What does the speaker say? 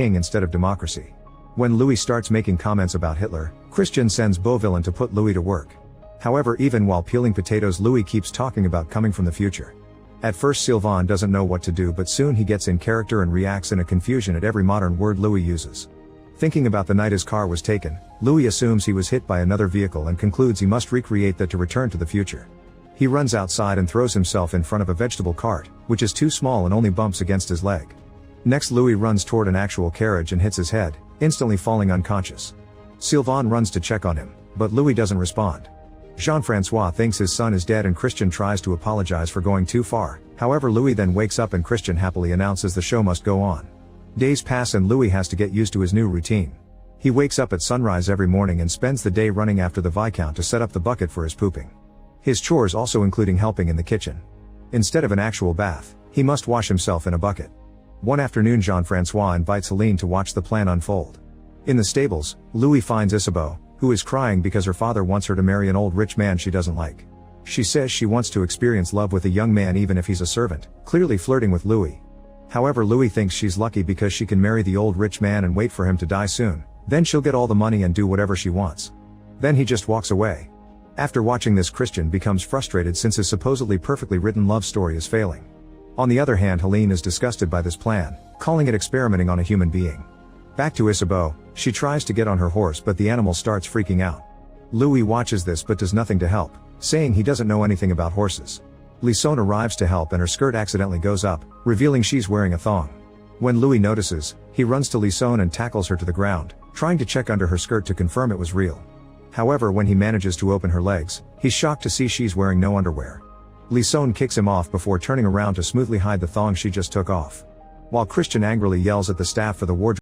king instead of democracy. When Louis starts making comments about Hitler, Christian sends Beauvillain to put Louis to work. However, even while peeling potatoes, Louis keeps talking about coming from the future. At first Sylvain doesn't know what to do, but soon he gets in character and reacts in a confusion at every modern word Louis uses. Thinking about the night his car was taken, Louis assumes he was hit by another vehicle and concludes he must recreate that to return to the future. He runs outside and throws himself in front of a vegetable cart, which is too small and only bumps against his leg. Next, Louis runs toward an actual carriage and hits his head, instantly falling unconscious. Sylvain runs to check on him, but Louis doesn't respond. Jean-Francois thinks his son is dead and Christian tries to apologize for going too far. However, Louis then wakes up and Christian happily announces the show must go on. Days pass and Louis has to get used to his new routine. He wakes up at sunrise every morning and spends the day running after the Viscount to set up the bucket for his pooping. His chores also including helping in the kitchen. Instead of an actual bath, he must wash himself in a bucket. One afternoon, Jean-Francois invites Helene to watch the plan unfold. In the stables, Louis finds Isabeau, who is crying because her father wants her to marry an old rich man she doesn't like. She says she wants to experience love with a young man even if he's a servant, clearly flirting with Louis. However, Louis thinks she's lucky because she can marry the old rich man and wait for him to die soon, then she'll get all the money and do whatever she wants. Then he just walks away. After watching this, Christian becomes frustrated since his supposedly perfectly written love story is failing. On the other hand, Helene is disgusted by this plan, calling it experimenting on a human being. Back to Isabeau, she tries to get on her horse but the animal starts freaking out. Louis watches this but does nothing to help, saying he doesn't know anything about horses. Lysone arrives to help and her skirt accidentally goes up, revealing she's wearing a thong. When Louis notices, he runs to Lysone and tackles her to the ground, trying to check under her skirt to confirm it was real. However, when he manages to open her legs, he's shocked to see she's wearing no underwear. Lysone kicks him off before turning around to smoothly hide the thong she just took off. While Christian angrily yells at the staff for the wardrobe